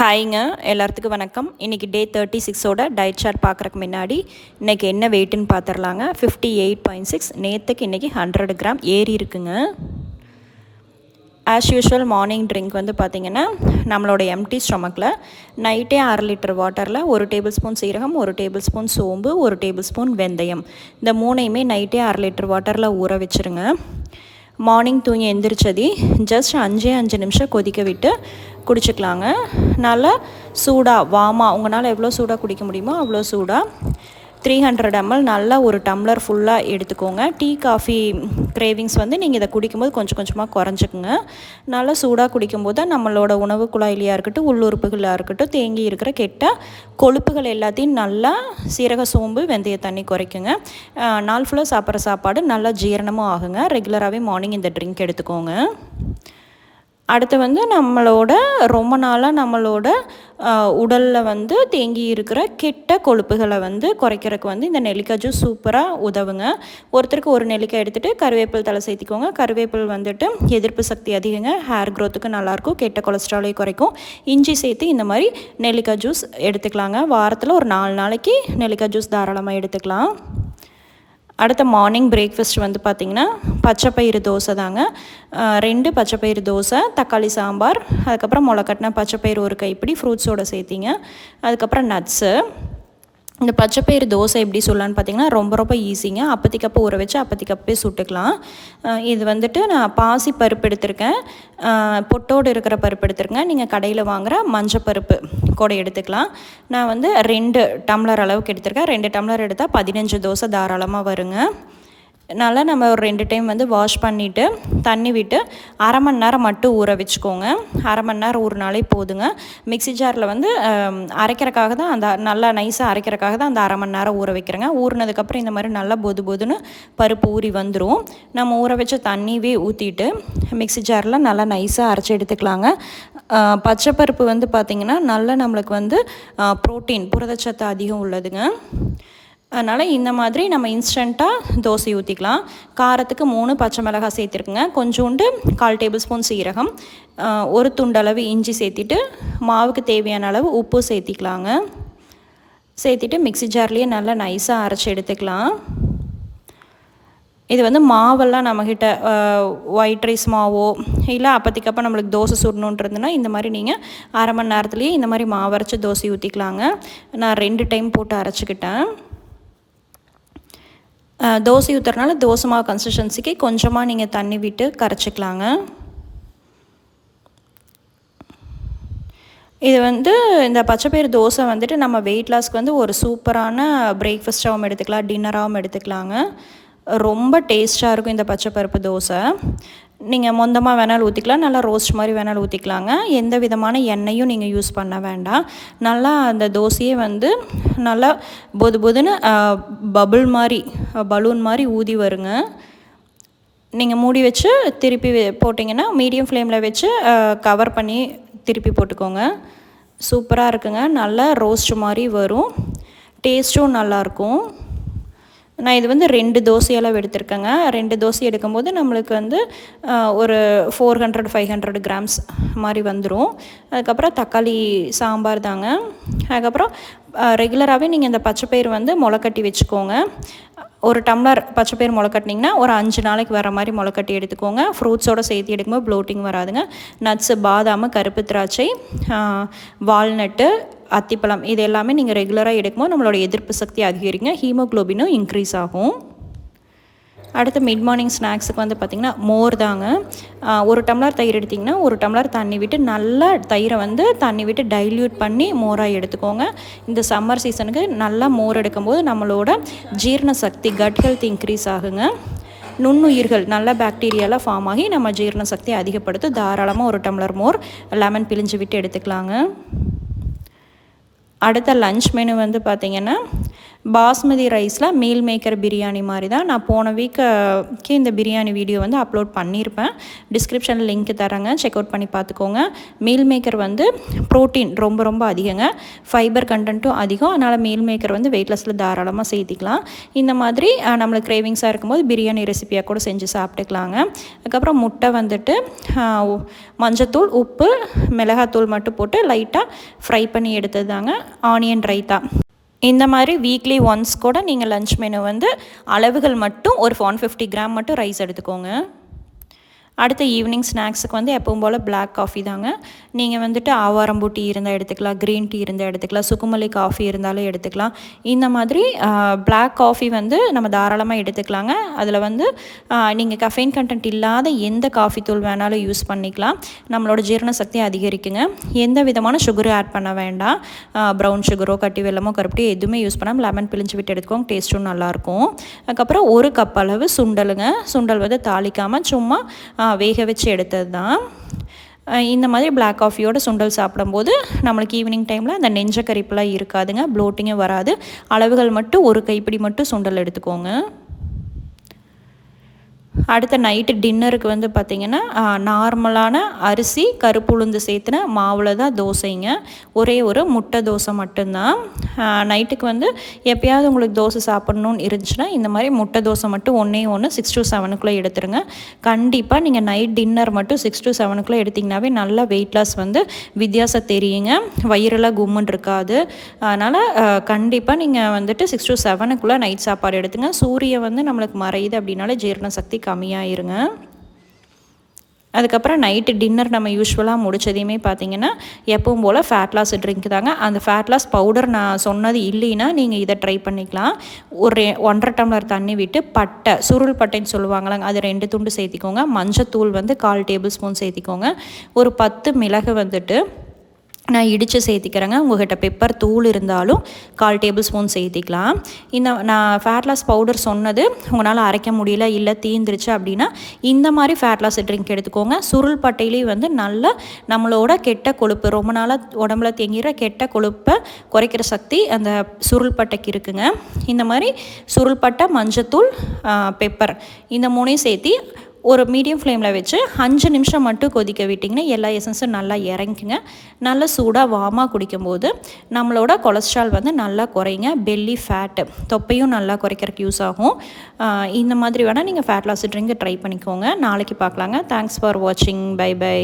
ஹாய்ங்க, எல்லாத்துக்கும் வணக்கம். இன்றைக்கி டே 36ஓட டயட் சார்ட் பார்க்குறக்கு முன்னாடி இன்றைக்கி என்ன வெயிட்டுன்னு பார்த்துடலாங்க. 58.6. நேற்றுக்கு இன்றைக்கி 100 கிராம் ஏறி இருக்குங்க. ஆஸ் யூஷுவல் மார்னிங் ட்ரிங்க் வந்து பார்த்திங்கன்னா நம்மளோட எம்டி ஸ்டொமக்கில் நைட்டே 1/2 லிட்டர் வாட்டரில் 1 டேபிள் ஸ்பூன் சீரகம், 1 டேபிள் ஸ்பூன் சோம்பு, 1 டேபிள் ஸ்பூன் வெந்தயம், இந்த மூணையுமே நைட்டே 1/2 லிட்டர் வாட்டரில் ஊற வச்சுருங்க. மார்னிங் தூங்கி எந்திரிச்சதி ஜஸ்ட் 5 நிமிஷம் கொதிக்க விட்டு குடிச்சிக்கலாங்க. நல்லா சூடாக வாமாக உங்களால் எவ்வளோ சூடாக குடிக்க முடியுமோ அவ்வளோ சூடாக 300 ml நல்லா ஒரு டம்ளர் ஃபுல்லாக எடுத்துக்கோங்க. டீ காஃபி கிரேவிங்ஸ் வந்து நீங்கள் இதை குடிக்கும்போது கொஞ்சம் கொஞ்சமாக குறைஞ்சிக்குங்க. நல்லா சூடாக குடிக்கும்போது நம்மளோட உணவு குழாயிலையாக இருக்கட்டும், உள்ளுறுப்புகளாக இருக்கட்டும், தேங்கி இருக்கிற கெட்ட கொழுப்புகள் எல்லாத்தையும் நல்லா சீரக, சோம்பு, வெந்தய தண்ணி குறைக்குங்க. நாள் ஃபுல்லாக சாப்பிட்ற சாப்பாடு நல்லா ஜீரணமும் ஆகுங்க. ரெகுலராகவே மார்னிங் இந்த ட்ரிங்க் எடுத்துக்கோங்க. அடுத்து வந்து நம்மளோட ரொம்ப நாளாக நம்மளோட உடலில் வந்து தேங்கி இருக்கிற கெட்ட கொழுப்புகளை வந்து குறைக்கிறதுக்கு வந்து இந்த நெல்லிக்காய் ஜூஸ் சூப்பராக உதவுங்க. ஒருத்தருக்கு ஒரு நெல்லிக்காய் எடுத்துகிட்டு கருவேப்பில் தலை சேர்த்திக்கோங்க. கருவேப்பில் வந்துட்டு எதிர்ப்பு சக்தி அதிகங்க, ஹேர் க்ரோத்துக்கு நல்லாயிருக்கும், கெட்ட கொலஸ்ட்ராலையும் குறைக்கும். இஞ்சி சேர்த்து இந்த மாதிரி நெல்லிக்காய் ஜூஸ் எடுத்துக்கலாங்க. வாரத்தில் ஒரு 4 நாளைக்கு நெல்லிக்காய் ஜூஸ் தாராளமாக எடுத்துக்கலாம். அடுத்த மார்னிங் பிரேக்ஃபாஸ்ட் வந்து பார்த்திங்கன்னா பச்சைப்பயிறு தோசை தாங்க. 2 பச்சைப்பயிறு தோசை, தக்காளி சாம்பார், அதுக்கப்புறம் முளைக்கட்டின பச்சைப்பயிறு ஒரு கைப்பிடி ஃப்ரூட்ஸோடு சேர்த்திங்க. அதுக்கப்புறம் நட்ஸு. இந்த பச்சைப்பயிறு தோசை எப்படி சொல்லலான்னு பார்த்தீங்கன்னா ரொம்ப ஈஸிங்க. அப்பத்திக்கப்போ ஊற வச்சு அப்பத்திக்கப்பே சுட்டுக்கலாம். இது வந்துட்டு நான் பாசி பருப்பு எடுத்திருக்கேன், பொட்டோடு இருக்கிற பருப்பு எடுத்திருக்கேன். நீங்கள் கடையில் வாங்குகிற மஞ்சள் பருப்பு கூட எடுத்துக்கலாம். நான் வந்து 2 டம்ளர் அளவுக்கு எடுத்திருக்கேன். 2 டம்ளர் எடுத்தால் 15 தோசை தாராளமாக வருங்க. நல்லா நம்ம ஒரு 2 டைம் வந்து வாஷ் பண்ணிவிட்டு தண்ணி விட்டு 1/2 மணி நேரம் மட்டும் ஊற வச்சுக்கோங்க. 1/2 மணி நேரம் ஊறினாலே போதுங்க. மிக்ஸி ஜாரில் வந்து அரைக்கிறக்காக தான், அந்த நல்லா நைஸாக அரைக்கிறக்காக தான் அந்த 1/2 மணி நேரம் ஊற வைக்கிறேங்க. ஊறினதுக்கப்புறம் இந்த மாதிரி நல்லா பொதுன்னு பருப்பு ஊறி வந்துடும். நம்ம ஊற வச்ச தண்ணியே ஊற்றிட்டு மிக்ஸி ஜாரில் நல்லா நைஸாக அரைச்சி எடுத்துக்கலாங்க. பச்சை பருப்பு வந்து பார்த்திங்கன்னா நல்லா நம்மளுக்கு வந்து ப்ரோட்டீன், புரதச்சத்து அதிகம் உள்ளதுங்க. அதனால் இந்த மாதிரி நம்ம இன்ஸ்டண்ட்டாக தோசை ஊற்றிக்கலாம். காரத்துக்கு 3 பச்சை மிளகாய் சேர்த்துருக்குங்க. கொஞ்சோண்டு 1/4 டேபிள் ஸ்பூன் சீரகம், ஒரு துண்டளவு இஞ்சி சேர்த்திட்டு மாவுக்கு தேவையான அளவு உப்பு சேர்த்திக்கலாங்க. சேர்த்திட்டு மிக்ஸி ஜார்லேயே நல்லா நைஸாக அரைச்சி எடுத்துக்கலாம். இது வந்து மாவெல்லாம் நம்மக்கிட்ட ஒயிட் ரைஸ் மாவோ இல்லை அப்போதைக்கப்போ நம்மளுக்கு தோசை சுடணுன்றதுனா இந்த மாதிரி நீங்கள் 1/2 மணி நேரத்துலேயே இந்த மாதிரி மாவு அரைச்சி தோசை ஊற்றிக்கலாங்க. நான் 2 டைம் போட்டு அரைச்சிக்கிட்டேன். தோசை ஊற்றுறதுனால தோசை மாவு கன்சிஸ்டன்சிக்கு கொஞ்சமாக நீங்கள் தண்ணி விட்டு கரைச்சிக்கலாங்க. இது வந்து இந்த பச்சைப்பயிறு தோசை வந்துட்டு நம்ம வெயிட் லாஸ்க்கு வந்து ஒரு சூப்பரான பிரேக்ஃபாஸ்ட்டாகவும் எடுத்துக்கலாம், டின்னராகவும் எடுத்துக்கலாங்க. ரொம்ப டேஸ்ட்டாக இருக்கும் இந்த பச்சைப்பருப்பு தோசை. நீங்கள் மொந்தமாக வேணாலும் ஊற்றிக்கலாம், நல்லா ரோஸ்ட் மாதிரி வேணாலும் ஊற்றிக்கலாங்க. எந்த விதமான எண்ணெயும் நீங்கள் யூஸ் பண்ண வேண்டாம். நல்லா அந்த தோசையே வந்து நல்லா பொதுன்னு பலூன் மாதிரி ஊதி வருங்க. நீங்கள் மூடி வச்சு திருப்பி போட்டிங்கன்னா மீடியம் ஃப்ளேமில் வச்சு கவர் பண்ணி திருப்பி போட்டுக்கோங்க. சூப்பராக இருக்குங்க. நல்லா ரோஸ்ட் மாதிரி வரும், டேஸ்ட்டும் நல்லாயிருக்கும். நான் இது வந்து 2 தோசையெல்லாம் எடுத்திருக்கேங்க. 2 தோசை எடுக்கும்போது நம்மளுக்கு வந்து ஒரு 400-500 கிராம்ஸ் மாதிரி வந்துடும். அதுக்கப்புறம் தக்காளி சாம்பார் தாங்க. அதுக்கப்புறம் ரெகுலராகவே நீங்கள் இந்த பச்சைப்பயிறு வந்து முளைக்கட்டி வச்சுக்கோங்க. ஒரு டம்ளர் பச்சைப்பயிறு முளைக்கட்டினீங்கன்னா ஒரு 5 நாளைக்கு வர மாதிரி முளைக்கட்டி எடுத்துக்கோங்க. ஃப்ரூட்ஸோடு சேர்த்து எடுக்கும்போது ப்ளோட்டிங் வராதுங்க. நட்ஸு, பாதாம், கருப்பு திராட்சை, வால்நட்டு, அத்திப்பழம், இது எல்லாமே நீங்கள் ரெகுலராக எடுக்கும்போது நம்மளோட எதிர்ப்பு சக்தி அதிகரிங்க, ஹீமோக்ளோபினும் இன்க்ரீஸ் ஆகும். அடுத்து மிட் மார்னிங் ஸ்நாக்ஸுக்கு வந்து பார்த்திங்கன்னா மோர் தாங்க. 1 டம்ளர் தயிர் எடுத்திங்கன்னா 1 டம்ளர் தண்ணி விட்டு நல்லா தயிரை வந்து தண்ணி விட்டு டைல்யூட் பண்ணி மோராக எடுத்துக்கோங்க. இந்த சம்மர் சீசனுக்கு நல்லா மோர் எடுக்கும்போது நம்மளோட ஜீரண சக்தி, கட் ஹெல்த் இன்க்ரீஸ் ஆகுங்க. நுண்ணுயிர்கள் நல்ல பாக்டீரியாலாம் ஃபார்ம் ஆகி நம்ம ஜீரண சக்தி அதிகப்படுத்து. தாராளமாக 1 டம்ளர் மோர் லெமன் பிழிஞ்சு விட்டு எடுத்துக்கலாங்க. அடுத்த லன்ச் மெனு வந்து பார்த்திங்கன்னா பாஸ்மதி ரைஸில் மீல் மேக்கர் பிரியாணி மாதிரி தான். நான் போன வீக்கு இந்த பிரியாணி வீடியோ வந்து அப்லோட் பண்ணியிருப்பேன். டிஸ்கிரிப்ஷனில் லிங்க் தரேங்க, செக் அவுட் பண்ணி பார்த்துக்கோங்க. மீல் மேக்கர் வந்து ப்ரோட்டீன் ரொம்ப ரொம்ப அதிகங்க, ஃபைபர் கண்டென்ட்டும் அதிகம். அதனால் மீல் மேக்கர் வந்து வெயிட்லெஸில் தாராளமாக சேர்த்திக்கலாம். இந்த மாதிரி நம்மளுக்கு கிரேவிங்ஸாக இருக்கும்போது பிரியாணி ரெசிபியாக கூட செஞ்சு சாப்பிட்டுக்கலாங்க. அதுக்கப்புறம் முட்டை வந்துட்டு மஞ்சத்தூள், உப்பு, மிளகாத்தூள் மட்டும் போட்டு லைட்டாக ஃப்ரை பண்ணி எடுத்தது தாங்க ஆனியன் ரைத்தா. இந்த மாதிரி வீக்லி ஒன்ஸ் கூட நீங்கள் லன்ச் மெனு வந்து அளவுகள் மட்டும் ஒரு 150 கிராம் மட்டும் ரைஸ் எடுத்துக்கோங்க. அடுத்த ஈவினிங் ஸ்நாக்ஸுக்கு வந்து எப்பவும் போல் பிளாக் காஃபி தாங்க. நீங்கள் வந்துட்டு ஆவாரம்பூ டீ இருந்தால் எடுத்துக்கலாம், க்ரீன் டீ இருந்தால் எடுத்துக்கலாம், சுக்குமல்லி காஃபி இருந்தாலும் எடுத்துக்கலாம். இந்த மாதிரி பிளாக் காஃபி வந்து நம்ம தாராளமாக எடுத்துக்கலாங்க. அதில் வந்து நீங்கள் கஃபைன் கண்டென்ட் இல்லாத எந்த காஃபி தூள் வேணாலும் யூஸ் பண்ணிக்கலாம். நம்மளோட ஜீரண சக்தி அதிகரிக்குங்க. எந்த விதமான சுகரும் ஆட் பண்ண வேண்டாம். ப்ரௌன் சுகரோ கட்டி வெல்லமோ கருப்பட்டி எதுவுமே யூஸ் பண்ணாமல் லெமன் பிழிஞ்சு விட்டு எடுத்துக்கோங்க, டேஸ்ட்டும் நல்லாயிருக்கும். அதுக்கப்புறம் ஒரு கப் அளவு சுண்டலுங்க. சுண்டல் வந்து தாளிக்காமல் சும்மா வேக வச்சு எடுத்தது தான். இந்த மாதிரி பிளாக் காஃபியோட சுண்டல் சாப்பிடும்போது நம்மளுக்கு ஈவினிங் டைமில் அந்த நெஞ்ச கரிப்பெலாம் இருக்காதுங்க, ப்ளோட்டிங்கும் வராது. அளவுகள் மட்டும் ஒரு கைப்பிடி மட்டும் சுண்டல் எடுத்துக்கோங்க. அடுத்த நைட்டு டின்னருக்கு வந்து பார்த்திங்கன்னா நார்மலான அரிசி கருப்பு உளுந்து சேர்த்துன மாவில் தான் தோசைங்க. ஒரே ஒரு முட்டை தோசை மட்டும்தான். நைட்டுக்கு வந்து எப்போயாவது உங்களுக்கு தோசை சாப்பிட்ணுன்னு இருந்துச்சுன்னா இந்த மாதிரி முட்டை தோசை மட்டும் ஒன்று 6 to 7 எடுத்துருங்க. கண்டிப்பாக நீங்கள் நைட் டின்னர் மட்டும் 6 to 7 எடுத்திங்கனாவே நல்லா வெயிட் லாஸ் வந்து வித்தியாசம் தெரியுங்க. வயிறெல்லாம் கும்முன்னு இருக்காது. அதனால் கண்டிப்பாக நீங்கள் வந்துட்டு 6 to 7 நைட் சாப்பாடு எடுத்துங்க. சூரியன் வந்து நம்மளுக்கு மறையுது அப்படின்னாலே ஜீரண சக்தி கம்மியாயிருங்க. அதுக்கப்புறம் நைட்டு டின்னர் நம்ம யூஸ்வலாக முடித்ததையுமே பார்த்திங்கன்னா எப்பவும் போல் ஃபேட் லாஸ் ட்ரிங்க் தாங்க. அந்த ஃபேட் லாஸ் பவுடர் நான் சொன்னது இல்லைன்னா நீங்கள் இதை ட்ரை பண்ணிக்கலாம். ஒரு 1.5 டம்ளர் தண்ணி விட்டு பட்டை, சுருள் பட்டைன்னு சொல்லுவாங்களாங்க, அது 2 துண்டு சேர்த்திக்கோங்க. மஞ்சத்தூள் வந்து 1/4 டேபிள் ஸ்பூன் சேர்த்திக்கோங்க. ஒரு 10 மிளகு வந்துட்டு நான் இடித்து சேர்த்திக்கிறேங்க. உங்கள்கிட்ட பெப்பர் தூள் இருந்தாலும் 1/4 டேபிள் ஸ்பூன் சேர்த்திக்கலாம். இந்த நான் ஃபேட் லாஸ் பவுடர் சொன்னது உங்களால் அரைக்க முடியல, இல்லை தீந்துருச்சு அப்படின்னா இந்த மாதிரி ஃபேட் லாஸ் ட்ரிங்க் எடுத்துக்கோங்க. சுருள் பட்டையிலேயே வந்து நல்ல நம்மளோட கெட்ட கொழுப்பு, ரொம்ப நாளாக உடம்புல தேங்கிற கெட்ட கொழுப்பை குறைக்கிற சக்தி அந்த சுருள் பட்டைக்கு இருக்குங்க. இந்த மாதிரி சுருள் பட்டை, மஞ்சத்தூள், பெப்பர் இந்த 3 சேர்த்தி ஒரு மீடியம் ஃப்ளேமில் வச்சு 5 நிமிஷம் மட்டும் கொதிக்க விட்டிங்கன்னா எல்லா எசன்ஸும் நல்லா இறங்குங்க. நல்லா சூடாக வாமாக குடிக்கும்போது நம்மளோட கொலஸ்ட்ரால் வந்து நல்லா குறைங்க. பெல்லி ஃபேட்டு தொப்பையும் நல்லா குறைக்கிறதுக்கு யூஸ் ஆகும். இந்த மாதிரி வேணால் நீங்கள் ஃபேட் லாஸ் ட்ரிங்க் ட்ரை பண்ணிக்கோங்க. நாளைக்கு பார்க்கலாங்க. தேங்க்ஸ் ஃபார் வாட்சிங். Bye by.